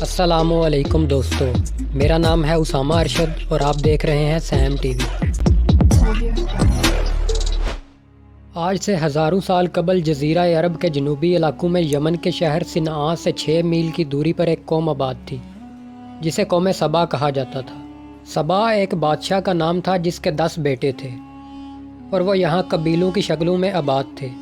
अस्सलामु अलैकुम दोस्तों, मेरा नाम है उसामा अरशद और आप देख रहे हैं सैम टीवी। आज से हज़ारों साल कबल जज़ीरा अरब के जनूबी इलाकों में यमन के शहर सिनआ से 6 मील की दूरी पर एक कौम आबाद थी जिसे कौम सबा कहा जाता था। सबा एक बादशाह का नाम था जिसके 10 बेटे थे और वो यहाँ कबीलों की शक्लों में आबाद थे।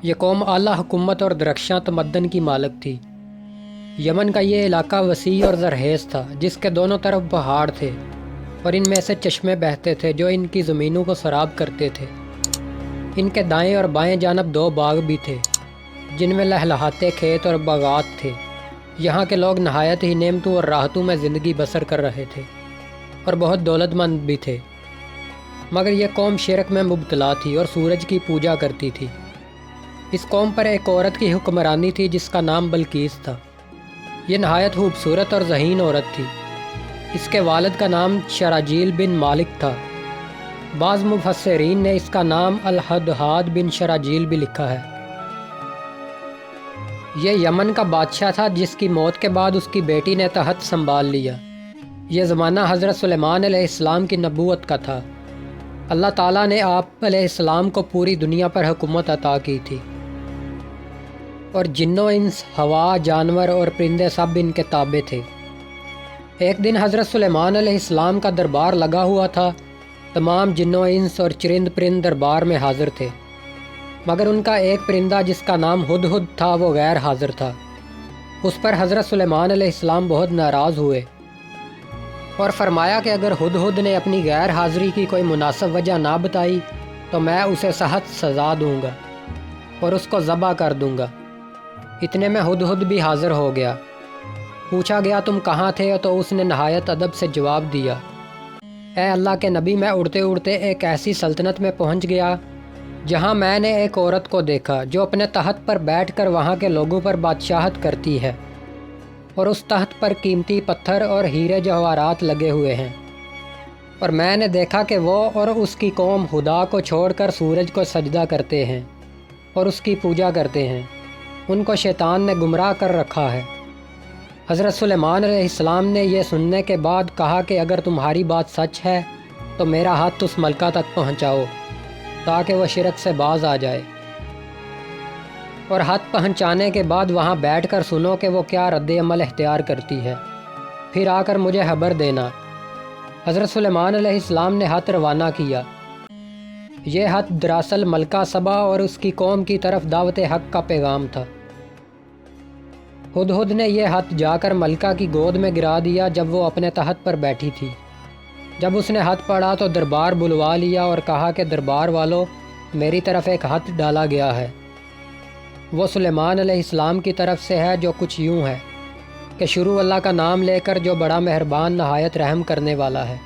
ये कौम आला हुकूमत और दरख्शां तमद्दन की मालिक थी। यमन का ये इलाका वसी और ज़रहेज़ था जिसके दोनों तरफ पहाड़ थे और इनमें से चश्मे बहते थे जो इनकी ज़मीनों को सराब करते थे। इनके दाएं और बाएं जानब 2 बाग भी थे जिनमें लहलहाते खेत और बागात थे। यहाँ के लोग नहायत ही नेमतों और राहतों में ज़िंदगी बसर कर रहे थे और बहुत दौलतमंद भी थे। मगर यह कौम शिरक में मुब्तला थी और सूरज की पूजा करती थी। इस कौम पर एक औरत की हुक्मरानी थी जिसका नाम बल्कीस था। ये नहायत खूबसूरत और ज़हीन औरत थी। इसके वालिद का नाम शराजील बिन मालिक था। बाज़ मुफस्सिरीन ने इसका नाम अल-हदहाद बिन शराजील भी लिखा है। यह यमन का बादशाह था जिसकी मौत के बाद उसकी बेटी ने तहत संभाल लिया। यह ज़माना हज़रत सुलेमान अलैहिस्सलाम की नबूवत का था। अल्लाह ताला ने आप अलैहिस्सलाम को पूरी दुनिया पर हुकूमत अता की थी और जिन्नो इंस, हवा, जानवर और परिंदे सब इनके ताबे थे। एक दिन हज़रत सुलेमान अलैहिस्सलाम का दरबार लगा हुआ था। तमाम जिन्नो इंस और चरिंद परिंद दरबार में हाज़िर थे, मगर उनका एक परिंदा जिसका नाम हुदहुद था वो गैर हाज़िर था। उस पर हज़रत सुलेमान अलैहिस्सलाम बहुत नाराज़ हुए और फरमाया कि अगर हुदहुद ने अपनी गैर हाज़िरी की कोई मुनासिब वजह ना बताई तो मैं उसे सख्त सज़ा दूँगा और उसको ज़बह कर दूँगा। इतने में हुदहुद भी हाज़िर हो गया। पूछा गया तुम कहाँ थे, तो उसने नहायत अदब से जवाब दिया, ए अल्लाह के नबी, मैं उड़ते उड़ते एक ऐसी सल्तनत में पहुँच गया जहाँ मैंने एक औरत को देखा जो अपने तख्त पर बैठकर वहाँ के लोगों पर बादशाहत करती है और उस तख्त पर कीमती पत्थर और हीरे जवाहरात लगे हुए हैं। और मैंने देखा कि वो और उसकी कौम खुदा को छोड़कर सूरज को सजदा करते हैं और उसकी पूजा करते हैं। उनको शैतान ने गुमराह कर रखा है। हज़रत सुलेमान अलैहिस्सलाम ने यह सुनने के बाद कहा कि अगर तुम्हारी बात सच है तो मेरा हाथ उस मलका तक पहुंचाओ ताकि वह शिरक से बाज आ जाए, और हाथ पहुंचाने के बाद वहां बैठकर सुनो कि वो क्या रद्द अमल इख्तियार करती है, फिर आकर मुझे खबर देना। हज़रत सुलेमान अलैहिस्सलाम ने हाथ रवाना किया। यह हाथ दरअसल मलका सबा और उसकी कौम की तरफ दावत हक़ का पैगाम था। हुदहुद ने यह हाथ जाकर मलका की गोद में गिरा दिया जब वो अपने तख्त पर बैठी थी। जब उसने हाथ पढ़ा तो दरबार बुलवा लिया और कहा कि दरबार वालों, मेरी तरफ एक हाथ डाला गया है। वो सुलेमान अलैहिस्सलाम की तरफ से है, जो कुछ यूँ है कि शुरू अल्लाह का नाम लेकर जो बड़ा मेहरबान नहायत रहम करने वाला है।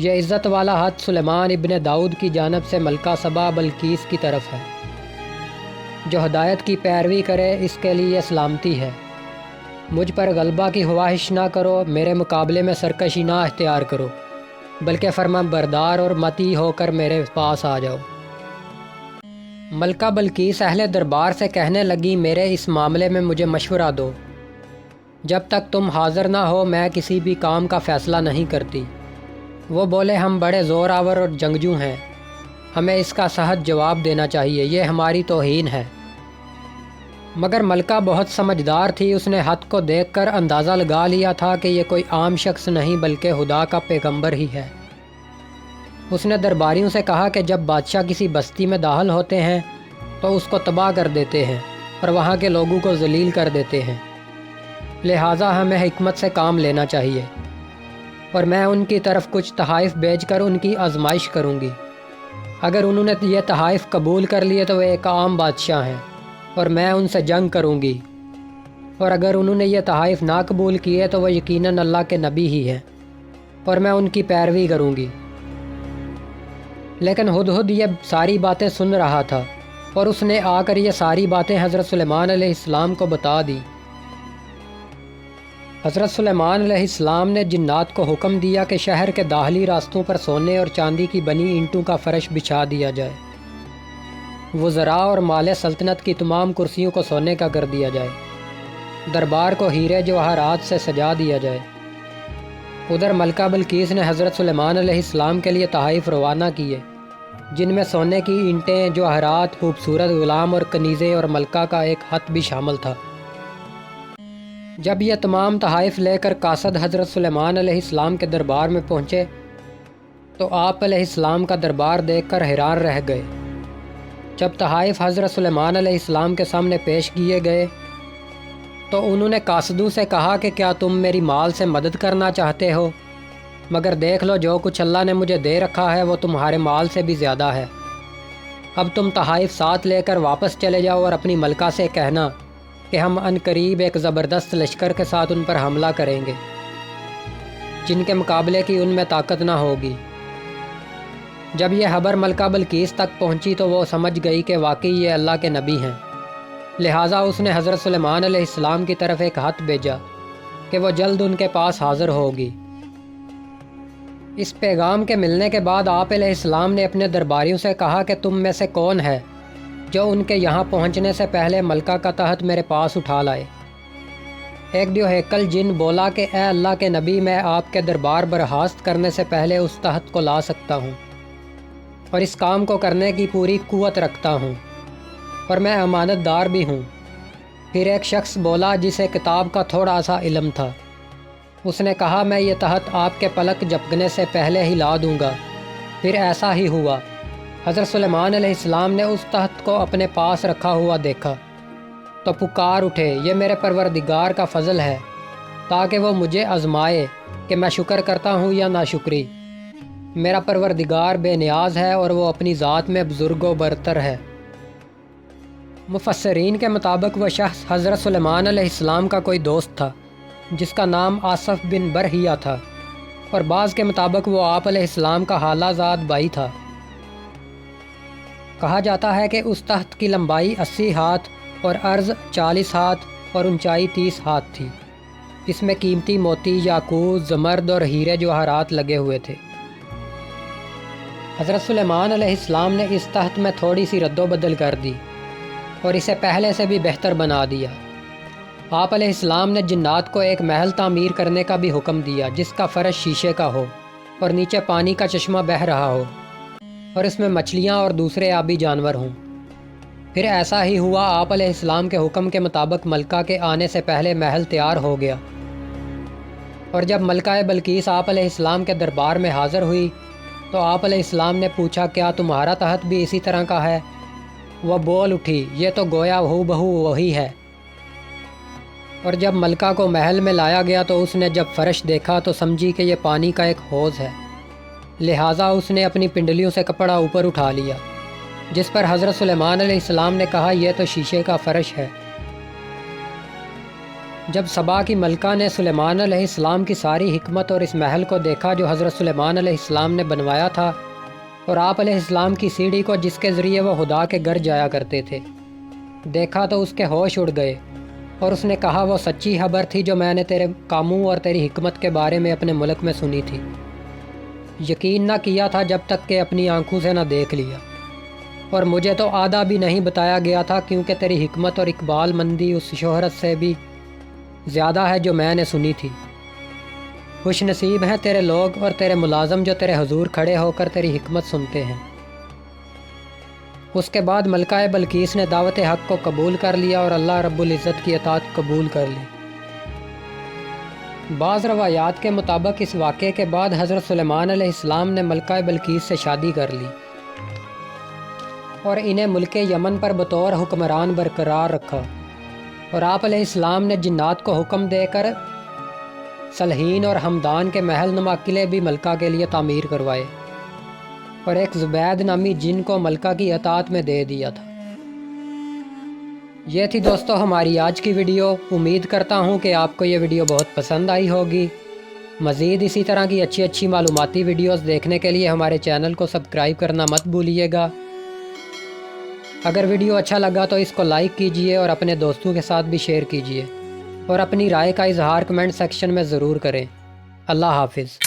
यह इज़्ज़त वाला हाथ सुलेमान इब्न दाऊद की जानब से मलका सबा बल्कीस की तरफ है। जो हदायत की पैरवी करे इसके लिए सलामती है। मुझ पर गलबा की ख्वाहिश ना करो, मेरे मुकाबले में सरकशी ना इख्तियार करो, बल्कि फरमा बरदार और मती होकर मेरे पास आ जाओ। मलका बल्कीस अहले दरबार से कहने लगी, मेरे इस मामले में मुझे मशवरा दो। जब तक तुम हाज़िर ना हो मैं किसी भी काम का फ़ैसला नहीं करती। वो बोले, हम बड़े ज़ोरावर और जंगजू हैं, हमें इसका सख्त जवाब देना चाहिए, ये हमारी तौहीन है। मगर मलका बहुत समझदार थी। उसने हद को देखकर अंदाज़ा लगा लिया था कि ये कोई आम शख्स नहीं बल्कि खुदा का पैगंबर ही है। उसने दरबारियों से कहा कि जब बादशाह किसी बस्ती में दाखिल होते हैं तो उसको तबाह कर देते हैं और वहाँ के लोगों को ज़लील कर देते हैं, लिहाजा हमें हिकमत से काम लेना चाहिए और मैं उनकी तरफ कुछ तहाइफ भेजकर उनकी आजमाइश करूँगी। अगर उन्होंने ये तहाइफ कबूल कर लिए तो वे एक आम बादशाह हैं और मैं उनसे जंग करूँगी, और अगर उन्होंने ये तहाइफ ना कबूल किए तो वह यकीनन अल्लाह के नबी ही हैं और मैं उनकी पैरवी करूँगी। लेकिन हुदहुद ये सारी बातें सुन रहा था और उसने आकर ये सारी बातें हज़रत सुलेमान अलैहिस्सलाम को बता दी। हज़रत सुलेमान अलैहिस्सलाम ने जिन्नात को हुक्म दिया कि शहर के दाखिली रास्तों पर सोने और चांदी की बनी ईंटों का फ़र्श बिछा दिया जाए। वज़रा और माले सल्तनत की तमाम कुर्सियों को सोने का कर दिया जाए। دربار کو ہیرے جواہرات سے سجا دیا جائے۔ ادھر ملکہ بلقیس نے حضرت سلیمان علیہ السلام کے لیے تحائف روانہ کیے، جن میں سونے کی اینٹیں، جواہرات، خوبصورت غلام اور کنیزیں اور ملکہ کا ایک خط بھی شامل تھا۔ جب یہ تمام تحائف لے کر قاصد حضرت سلیمان علیہ السلام کے دربار میں پہنچے تو آپ علیہ السلام کا دربار دیکھ کر حیران رہ گئے۔ جب تحائف حضرت سلیمان علیہ السلام کے سامنے پیش کیے گئے تو انہوں نے قاصدوں سے کہا کہ کیا تم میری مال سے مدد کرنا چاہتے ہو؟ مگر دیکھ لو جو کچھ اللہ نے مجھے دے رکھا ہے وہ تمہارے مال سے بھی زیادہ ہے۔ اب تم تحائف ساتھ لے کر واپس چلے جاؤ اور اپنی ملکہ سے کہنا کہ ہم عنقریب ایک زبردست لشکر کے ساتھ ان پر حملہ کریں گے، جن کے مقابلے کی ان میں طاقت نہ ہوگی۔ جب یہ خبر ملکہ بلقیس تک پہنچی تو وہ سمجھ گئی کہ واقعی یہ اللہ کے نبی ہیں، لہٰذا اس نے حضرت سلیمان علیہ السلام کی طرف ایک خط بھیجا کہ وہ جلد ان کے پاس حاضر ہوگی۔ اس پیغام کے ملنے کے بعد آپ علیہ السلام نے اپنے درباریوں سے کہا کہ تم میں سے کون ہے جو ان کے یہاں پہنچنے سے پہلے ملکہ کا تخت میرے پاس اٹھا لائے؟ ایک دیوہیکل جن بولا کہ اے اللہ کے نبی، میں آپ کے دربار برخاست کرنے سے پہلے اس تخت کو لا سکتا ہوں اور اس کام کو کرنے کی پوری قوت رکھتا ہوں، اور میں امانت دار بھی ہوں۔ پھر ایک شخص بولا جسے کتاب کا تھوڑا سا علم تھا، اس نے کہا میں یہ تخت آپ کے پلک جھپکنے سے پہلے ہی لا دوں گا۔ پھر ایسا ہی ہوا۔ حضرت سلیمان علیہ السلام نے اس تخت کو اپنے پاس رکھا ہوا دیکھا تو پکار اٹھے، یہ میرے پروردگار کا فضل ہے تاکہ وہ مجھے آزمائے کہ میں شکر کرتا ہوں یا ناشکری۔ میرا پروردگار بے نیاز ہے اور وہ اپنی ذات میں بزرگ و برتر ہے۔ مفسرین کے مطابق وہ شخص حضرت سلیمان علیہ السلام کا کوئی دوست تھا جس کا نام آصف بن برہیہ تھا، اور بعض کے مطابق وہ آپ علیہ السلام کا خالہ زاد بھائی تھا۔ کہا جاتا ہے کہ اس تخت کی لمبائی 80 ہاتھ اور عرض 40 ہاتھ اور اونچائی 30 ہاتھ تھی۔ اس میں قیمتی موتی، یاقوت، زمرد اور ہیرے جواہرات لگے ہوئے تھے۔ حضرت سلیمان علیہ السلام نے اس تخت میں تھوڑی سی رد و بدل کر دی اور اسے پہلے سے بھی بہتر بنا دیا۔ آپ علیہ السلام نے جنات کو ایک محل تعمیر کرنے کا بھی حکم دیا جس کا فرش شیشے کا ہو اور نیچے پانی کا چشمہ بہہ رہا ہو اور اس میں مچھلیاں اور دوسرے آبی جانور ہوں۔ پھر ایسا ہی ہوا، آپ علیہ السلام کے حکم کے مطابق ملکہ کے آنے سے پہلے محل تیار ہو گیا، اور جب ملکہ بلقیس آپ علیہ السلام کے دربار میں حاضر ہوئی تو آپ علیہ السلام نے پوچھا کیا تمہارا تخت بھی اسی طرح کا ہے؟ وہ بول اٹھی، یہ تو گویا ہو بہو وہی ہے۔ اور جب ملکہ کو محل میں لایا گیا تو اس نے جب فرش دیکھا تو سمجھی کہ یہ پانی کا ایک حوض ہے، لہٰذا اس نے اپنی پنڈلیوں سے کپڑا اوپر اٹھا لیا، جس پر حضرت سلیمان علیہ السلام نے کہا یہ تو شیشے کا فرش ہے۔ جب سبا کی ملکہ نے سلیمان علیہ السلام کی ساری حکمت اور اس محل کو دیکھا جو حضرت سلیمان علیہ السلام نے بنوایا تھا، اور آپ علیہ السلام کی سیڑھی کو جس کے ذریعے وہ خدا کے گھر جایا کرتے تھے، دیکھا تو اس کے ہوش اڑ گئے، اور اس نے کہا وہ سچی خبر تھی جو میں نے تیرے کاموں اور تیری حکمت کے بارے میں اپنے ملک میں سنی تھی۔ یقین نہ کیا تھا جب تک کہ اپنی آنکھوں سے نہ دیکھ لیا، اور مجھے تو آدھا بھی نہیں بتایا گیا تھا، کیونکہ تیری حکمت اور اقبال مندی اس شہرت سے بھی زیادہ ہے جو میں نے سنی تھی۔ خوش نصیب ہیں تیرے لوگ اور تیرے ملازم جو تیرے حضور کھڑے ہو کر تیری حکمت سنتے ہیں۔ اس کے بعد ملکہ بلقیس نے دعوت حق کو قبول کر لیا اور اللہ رب العزت کی اطاعت قبول کر لی۔ بعض روایات کے مطابق اس واقعے کے بعد حضرت سلیمان علیہ السلام نے ملکہ بلقیس سے شادی کر لی اور انہیں ملک یمن پر بطور حکمران برقرار رکھا، اور آپ علیہ السلام نے جنات کو حکم دے کر سلہین اور ہمدان کے محل نما قلعے بھی ملکہ کے لیے تعمیر کروائے، اور ایک زبید نامی جن کو ملکہ کی اطاعت میں دے دیا تھا۔ یہ تھی دوستو ہماری آج کی ویڈیو۔ امید کرتا ہوں کہ آپ کو یہ ویڈیو بہت پسند آئی ہوگی۔ مزید اسی طرح کی اچھی معلوماتی ویڈیوز دیکھنے کے لیے ہمارے چینل کو سبسکرائب کرنا مت بھولیے گا۔ اگر ویڈیو اچھا لگا تو اس کو لائک کیجئے اور اپنے دوستوں کے ساتھ بھی شیئر کیجئے، اور اپنی رائے کا اظہار کمنٹ سیکشن میں ضرور کریں۔ اللہ حافظ۔